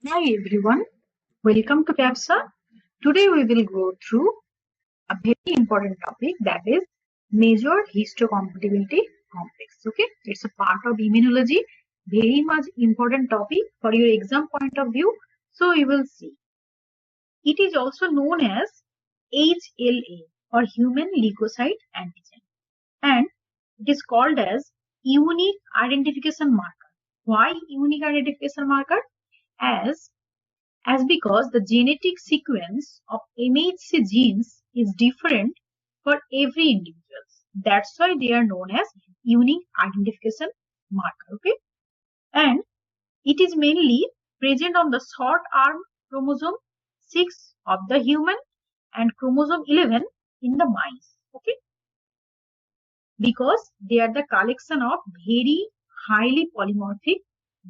Hi everyone, welcome to CAPSA. Today we will go through a very important topic, that is major histocompatibility complex. Okay, it's a part of immunology, very much important topic for your exam point of view. So we will see. It is also known as HLA or human leukocyte antigen, and it is called as unique identification marker. Why unique identification marker? As because the genetic sequence of MHC genes is different for every individual. That's why they are known as unique identification marker. Okay, and it is mainly present on the short arm chromosome 6 of the human and chromosome 11 in the mice. Okay, because they are the collection of very highly polymorphic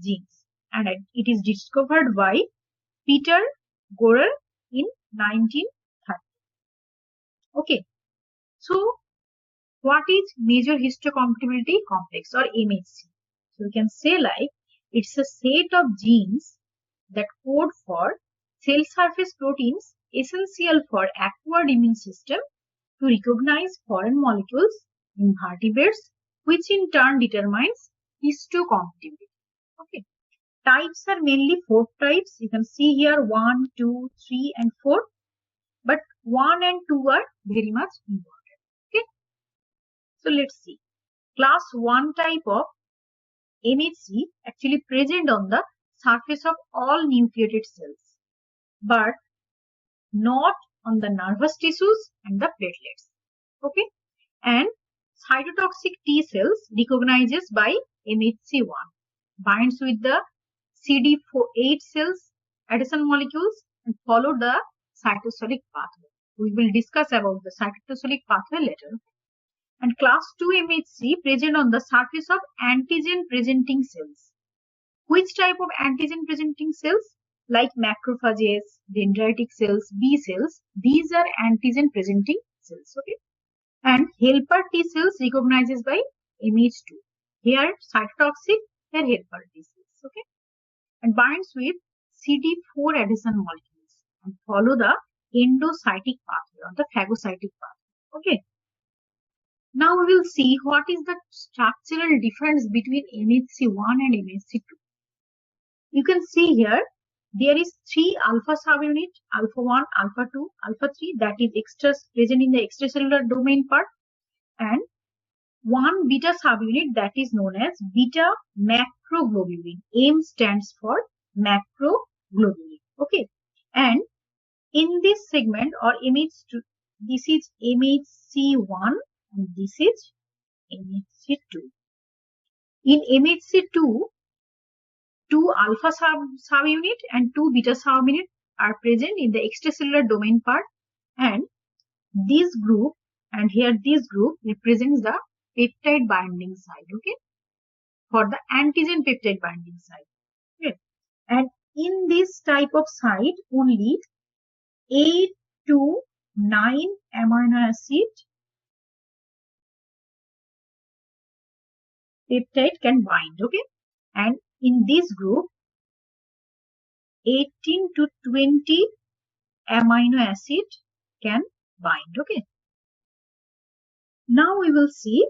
genes, and it is discovered by Peter Gorer in 1930. Okay, so what is major histocompatibility complex or MHC? So we can say like it's a set of genes that code for cell surface proteins essential for acquired immune system to recognize foreign molecules in vertebrates, which in turn determines histocompatibility. Okay. Types are mainly 4 types. You can see here 1, 2, 3 and 4. But 1 and 2 are very much important. Okay. So let's see. Class 1 type of MHC actually present on the surface of all nucleated cells, but not on the nervous tissues and the platelets. Okay. And cytotoxic T cells recognizes by MHC I, binds with the CD8 cells adhesion molecules and follow the cytosolic pathway. We will discuss about the cytosolic pathway later. And class 2 MHC present on the surface of antigen presenting cells. Which type of antigen presenting cells? Like macrophages, dendritic cells, B cells. These are antigen presenting cells. Okay. And helper T cells recognizes by MH2. Here cytotoxic, here helper T cells. Okay. And binds with CD4 adhesion molecules and follow the endocytic pathway or the phagocytic pathway. Okay. Now we will see what is the structural difference between MHC1 and MHC2. You can see here there is 3 alpha subunit, alpha 1, alpha 2, alpha 3, that is present in the extracellular domain part, and 1 beta subunit that is known as beta macroglobulin. M stands for macroglobulin. Okay, and in this segment or MH2, this is MHC1 and this is MHC2. In MHC2, 2 alpha subunit and 2 beta subunit are present in the extracellular domain part, and this group and here this group represents the peptide binding site. Okay, for the antigen peptide binding site. Okay, and in this type of site only 8 to 9 amino acid peptide can bind. Okay, and in this group 18 to 20 amino acid can bind. Okay, now we will see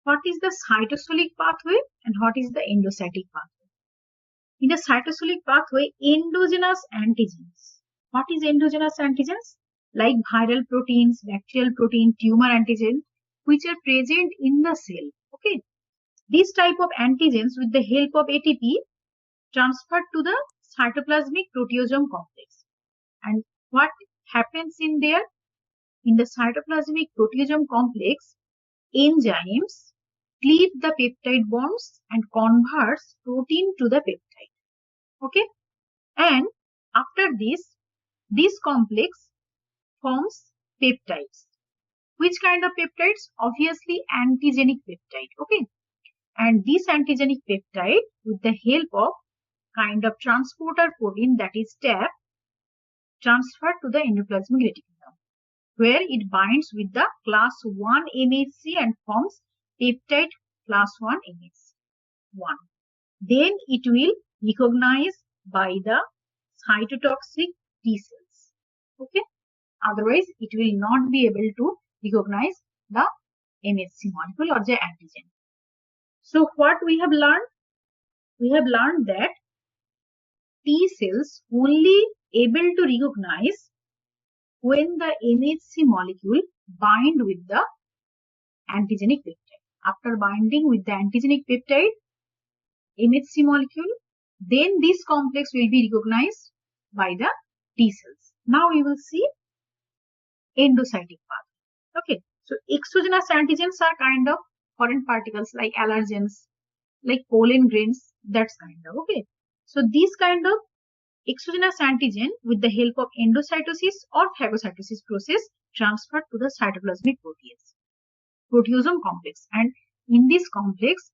what is the cytosolic pathway and what is the endocytic pathway. In the cytosolic pathway, endogenous antigens. What is endogenous antigens? Like viral proteins, bacterial protein, tumor antigen, which are present in the cell. Okay, this type of antigens with the help of ATP transferred to the cytoplasmic proteasome complex. And what happens in there? In the cytoplasmic proteasome complex, enzymes cleave the peptide bonds and converts protein to the peptide. Okay, and after this complex forms peptides. Which kind of peptides? Obviously antigenic peptide. Okay, and this antigenic peptide with the help of kind of transporter protein, that is TAP, transferred to the endoplasmic reticulum, where it binds with the class 1 MHC and forms peptide class 1 MHC 1. Then it will recognized by the cytotoxic T cells. Okay. Otherwise, it will not be able to recognize the MHC molecule or the antigen. So what we have learned? We have learned that T cells only able to recognize when the MHC molecule bind with the antigenic peptide. After binding with the antigenic peptide, MHC molecule, then this complex will be recognized by the T cells. Now we will see endocytic pathway. Okay, so exogenous antigens are kind of foreign particles like allergens, like pollen grains, that's kind of, okay. So these kind of exogenous antigen with the help of endocytosis or phagocytosis process transferred to the cytoplasmic proteasome complex, and in this complex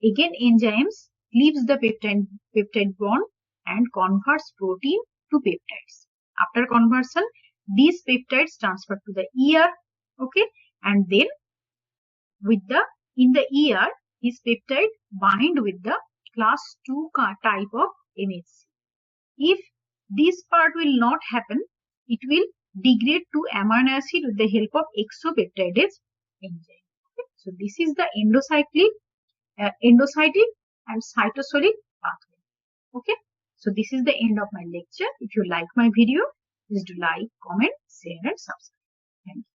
again enzymes leaves the peptide bond and converts protein to peptides. After conversion, these peptides transfer to the ER, okay, and then in the ER, this peptide bind with the class 2 type of MHC. If this part will not happen, it will degrade to amino acid with the help of exopeptidase enzyme. Okay? So this is the endocytic and cytosolic pathway. Okay. So this is the end of my lecture. If you like my video, please do like, comment, share and subscribe. Thank you.